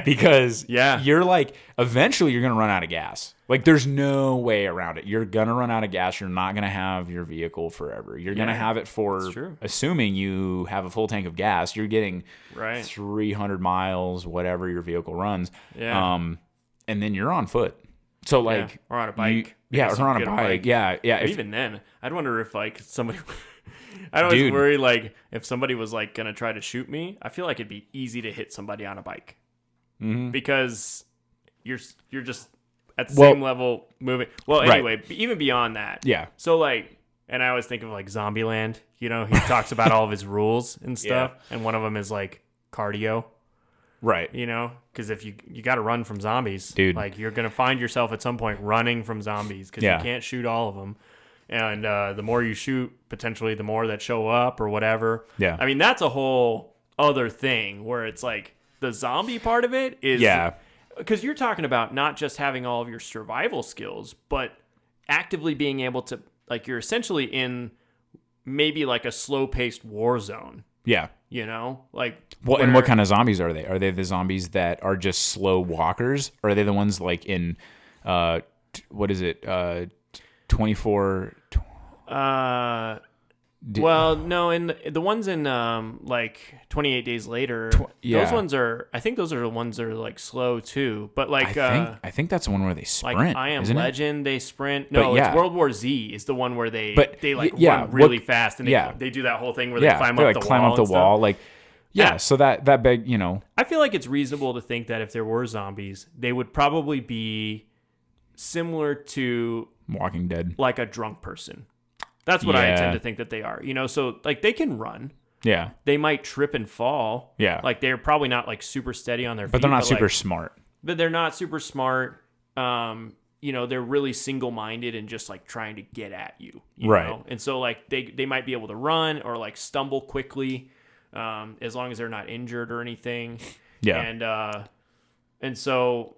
because you're like, eventually you're going to run out of gas. Like there's no way around it. You're going to run out of gas. You're not going to have your vehicle forever. You're going to have it for, assuming you have a full tank of gas, you're getting 300 miles, whatever your vehicle runs. Yeah. And then you're on foot. So like, or on a bike. Or on a bike. Yeah. Even then, I'd wonder if like somebody... I always worry, like, if somebody was, like, going to try to shoot me, I feel like it'd be easy to hit somebody on a bike. Mm-hmm. Because you're just at the same level moving. Well, anyway, even beyond that. Yeah. So, like, and I always think of, like, Zombieland. He talks about all of his rules and stuff. Yeah. And one of them is, like, cardio. Right. Because if you got to run from zombies. Dude. Like, you're going to find yourself at some point running from zombies because you can't shoot all of them. And the more you shoot, potentially the more that show up or whatever. Yeah. I mean, that's a whole other thing where it's like the zombie part of it is... Yeah. Because you're talking about not just having all of your survival skills, but actively being able to... Like, you're essentially in maybe like a slow-paced war zone. Yeah. Like... Well, and what kind of zombies are they? Are they the zombies that are just slow walkers? Or are they the ones like in... what is it? 24... well, no, and the ones in like 28 Days Later, those ones are... I think those are the ones that are like slow too. But like... I think that's the one where they sprint. Like I Am Legend, they sprint. No, it's World War Z is the one where they run really fast and they do that whole thing where they climb up the wall. Like... Yeah, so that big, I feel like it's reasonable to think that if there were zombies, they would probably be similar to... Walking Dead. Like a drunk person. That's what I tend to think that they are. So like they can run. Yeah. They might trip and fall. Yeah. Like they're probably not like super steady on their feet. But they're not super smart. But they're not super smart. They're really single-minded and just like trying to get at you. You know? And so like they might be able to run or like stumble quickly, as long as they're not injured or anything. Yeah. And so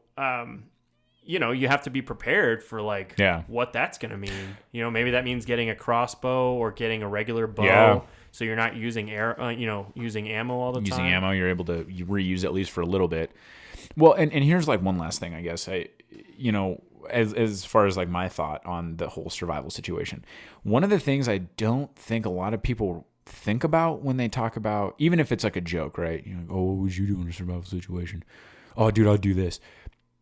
you have to be prepared for like what that's going to mean. Maybe that means getting a crossbow or getting a regular bow, so you're not using using ammo all the time. Using ammo, you're able to reuse at least for a little bit. Well, and here's like one last thing, I guess. As far as like my thought on the whole survival situation, one of the things I don't think a lot of people think about when they talk about, even if it's like a joke, right? Like, oh, what would you do in a survival situation? Oh, dude, I'll do this.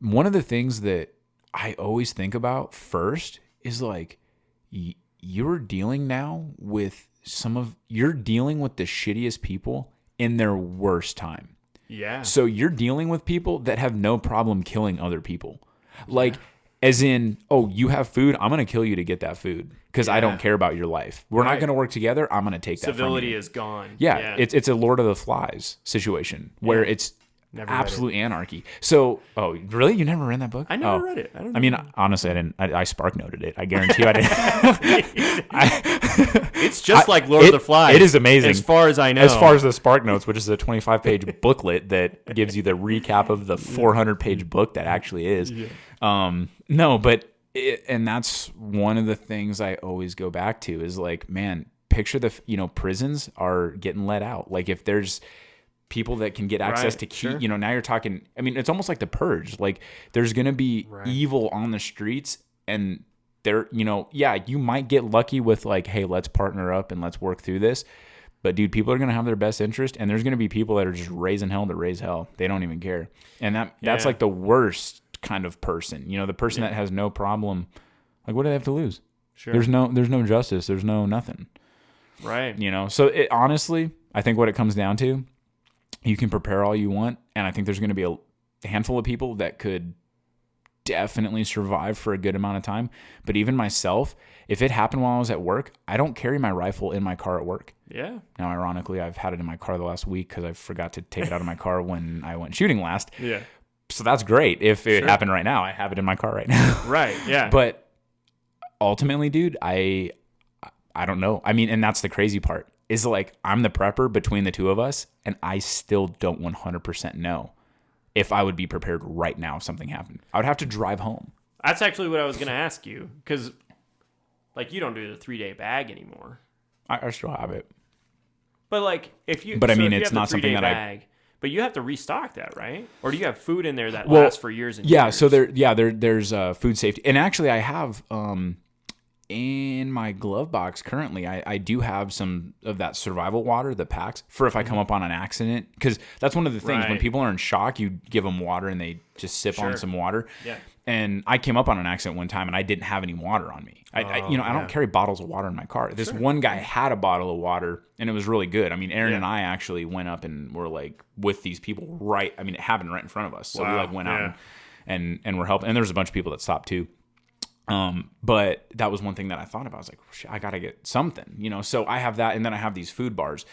One of the things that I always think about first is like, you're dealing now with you're dealing with the shittiest people in their worst time. Yeah. So you're dealing with people that have no problem killing other people. Like, as in, oh, you have food, I'm going to kill you to get that food because I don't care about your life. We're not going to work together. I'm going to take that from you. Civility is gone. Yeah, it's a Lord of the Flies situation where it's absolute anarchy. So, oh, really? You never read that book? I never read it. I mean, honestly, I didn't. I spark noted it. I guarantee you I didn't. It's just like Lord of the Flies. It is amazing. As far as I know. As far as the Spark Notes, which is a 25-page booklet that gives you the recap of the 400-page book that actually is. Yeah. No, but and that's one of the things I always go back to is like, man, picture prisons are getting let out. Like if there's people that can get access to key, now you're talking, I mean, it's almost like the Purge. Like there's going to be evil on the streets and there, you might get lucky with like, hey, let's partner up and let's work through this. But dude, people are going to have their best interest and there's going to be people that are just raising hell to raise hell. They don't even care. And that's like the worst kind of person, the person that has no problem. Like what do they have to lose? Sure. There's no justice. There's no nothing. Right. So it honestly, I think what it comes down to, you can prepare all you want. And I think there's going to be a handful of people that could definitely survive for a good amount of time. But even myself, if it happened while I was at work, I don't carry my rifle in my car at work. Yeah. Now, ironically, I've had it in my car the last week because I forgot to take it out of my car when I went shooting last. Yeah. So that's great. If it happened right now, I have it in my car right now. Right. Yeah. But ultimately, dude, I don't know. I mean, and that's the crazy part is like I'm the prepper between the two of us, and I still don't 100% know if I would be prepared right now if something happened. I would have to drive home. That's actually what I was going to ask you because, like, you don't do the 3-day bag anymore. I still have it. But like, if you, but I mean, if it's not something that bag, but you have to restock that, right? Or do you have food in there that lasts for years and years? So there's food safety, and actually, I have in my glove box currently, I do have some of that survival water, the packs, for if I come up on an accident. Because that's one of the things when people are in shock, you give them water and they just sip on some water. Yeah. And I came up on an accident one time and I didn't have any water on me. I don't carry bottles of water in my car. This one guy had a bottle of water and it was really good. I mean, Aaron and I actually went up and were like with these people it happened right in front of us. So we like went out and we're helping. And there was a bunch of people that stopped too. But that was one thing that I thought about. I was like, I got to get something, so I have that. And then I have these food bars,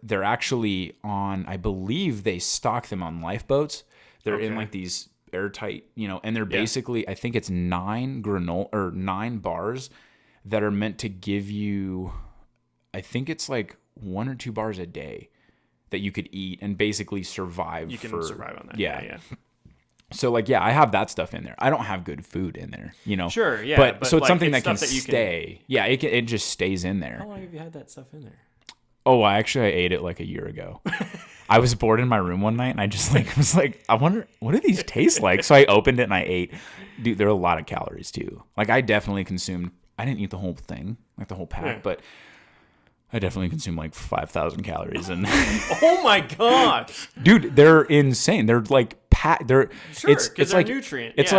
they're actually on, I believe they stock them on lifeboats. They're in like these airtight, and they're basically, I think it's 9 bars that are meant to give you, I think it's like 1 or 2 bars a day that you could eat and basically survive. You can survive on that. Yeah. So I have that stuff in there. I don't have good food in there, Sure, yeah. But so it's something that can stay. Yeah, it just stays in there. How long have you had that stuff in there? Oh, I ate it like a year ago. I was bored in my room one night and I just was like, I wonder, what do these taste like? So I opened it and I ate. Dude, there are a lot of calories too. Like I definitely consumed, I didn't eat the whole thing, like the whole pack, but I definitely consumed like 5,000 calories. And oh my gosh. Dude, they're insane. They're like, it's like nutrient. It's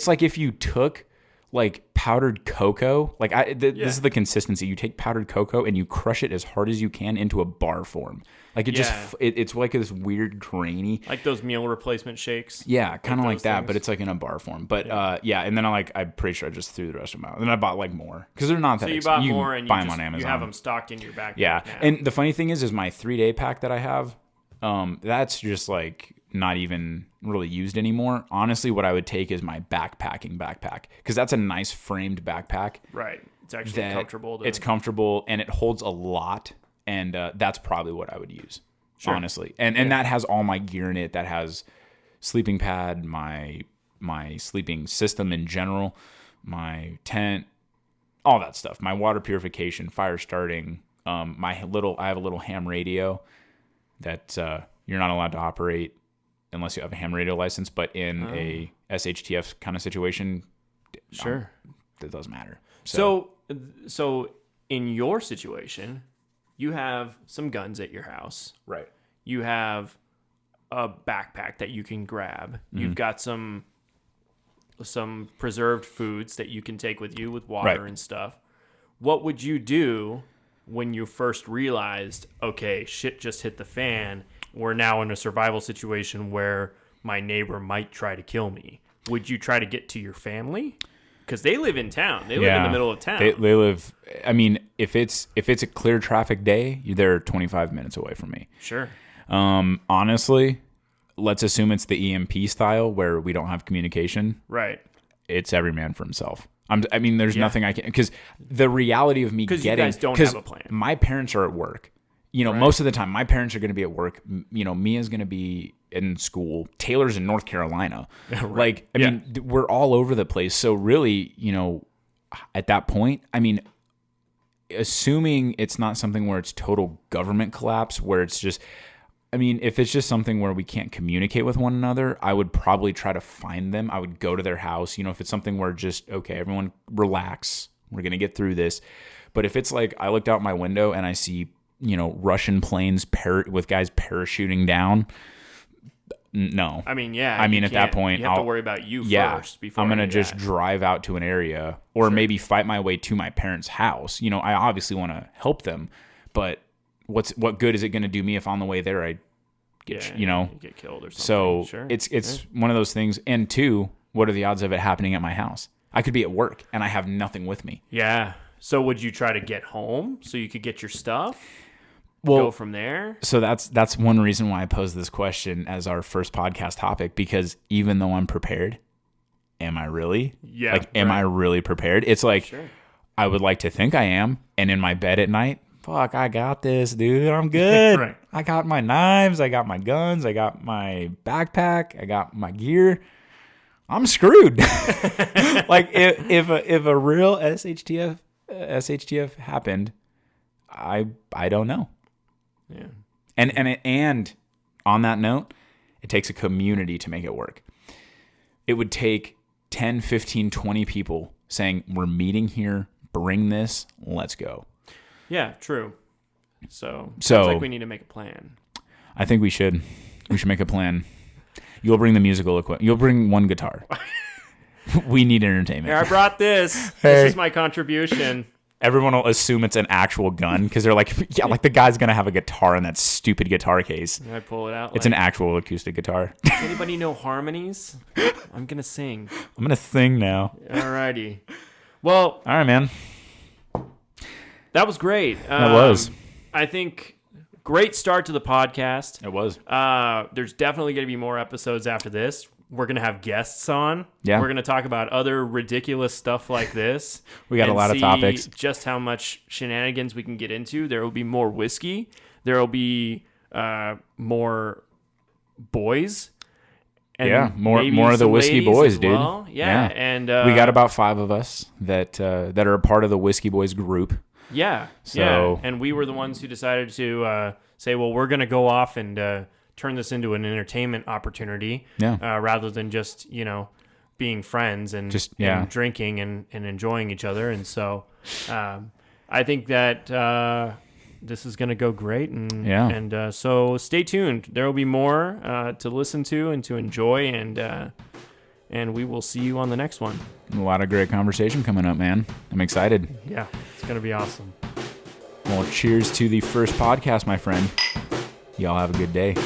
like if you took like powdered cocoa, this is the consistency. You take powdered cocoa and you crush it as hard as you can into a bar form. Like it's like this weird grainy, like those meal replacement shakes. Yeah, kind of like that, but it's like in a bar form. But and then I'm pretty sure I just threw the rest of them out. And then I bought like more because they're not that. So you bought more and buy them on Amazon. You have them stocked in your backpack. Yeah, now. And the funny thing is my 3-day pack that I have, that's just like not even really used anymore. Honestly, what I would take is my backpack because that's a nice framed backpack. Right. It's actually comfortable. It's comfortable and it holds a lot. And that's probably what I would use, honestly. And that has all my gear in it. That has sleeping pad, my sleeping system in general, my tent, all that stuff. My water purification, fire starting. I have a little ham radio that you're not allowed to operate unless you have a ham radio license. But in a SHTF kind of situation, it doesn't matter. So in your situation, you have some guns at your house. Right. You have a backpack that you can grab. Mm-hmm. You've got some preserved foods that you can take with you with water and stuff. What would you do when you first realized, okay, shit just hit the fan. We're now in a survival situation where my neighbor might try to kill me. Would you try to get to your family? Because they live in town. They live in the middle of town. They live. I mean, if it's a clear traffic day, they're 25 minutes away from me. Sure. Honestly, let's assume it's the EMP style where we don't have communication. Right. It's every man for himself. I mean, there's nothing I can, because the reality of me getting, you guys don't have a plan. My parents are at work. Most of the time, my parents are going to be at work. Mia's going to be in school. Taylor's in North Carolina. Right. I mean, we're all over the place. So really, at that point, I mean, assuming it's not something where it's total government collapse, where it's just, I mean, if it's just something where we can't communicate with one another, I would probably try to find them. I would go to their house. If it's something where just, okay, everyone relax. We're going to get through this. But if it's like I looked out my window and I see, Russian planes with guys parachuting down, no. I mean, yeah. I mean, at that point, you have to worry about you first. Before I'm going to just drive out to an area or maybe fight my way to my parents' house. I obviously want to help them, but what good is it going to do me if on the way there I get you get killed or something? So it's one of those things. And two, what are the odds of it happening at my house? I could be at work and I have nothing with me. Yeah. So would you try to get home so you could get your stuff? Well, go from there. So that's one reason why I posed this question as our first podcast topic, because even though I'm prepared, am I really? Yeah. Like, am I really prepared? It's like, I would like to think I am. And in my bed at night, fuck, I got this, dude. I'm good. Right. I got my knives. I got my guns. I got my backpack. I got my gear. I'm screwed. Like if a real SHTF happened, I don't know. Yeah. And on that note, it takes a community to make it work. It would take 10, 15, 20 people saying, we're meeting here, bring this, let's go. Yeah, true. So sounds like we need to make a plan. I think we should. We should make a plan. You'll bring the musical equipment. You'll bring one guitar. We need entertainment. Here, I brought this. Hey. This is my contribution. Everyone will assume it's an actual gun because they're like, yeah, like the guy's going to have a guitar in that stupid guitar case. I pull it out. It's an actual acoustic guitar. Does anybody know harmonies? I'm going to sing. I'm going to sing now. Alrighty. Well. All right, man. That was great. That was. I think great start to the podcast. It was. There's definitely going to be more episodes after this. We're going to have guests on. Yeah. We're going to talk about other ridiculous stuff like this. We got a lot of topics. Just how much shenanigans we can get into. There will be more whiskey. There will be more boys. And more of the whiskey boys, dude. Well. Yeah. And we got about 5 of us that are a part of the Whiskey Boys group. Yeah. So, and we were the ones who decided to say, well, we're going to go off and turn this into an entertainment opportunity, rather than just, being friends and and drinking and enjoying each other. And so I think that this is going to go great. And so stay tuned. There will be more to listen to and to enjoy. And we will see you on the next one. A lot of great conversation coming up, man. I'm excited. Yeah, it's going to be awesome. Well, cheers to the first podcast, my friend. Y'all have a good day.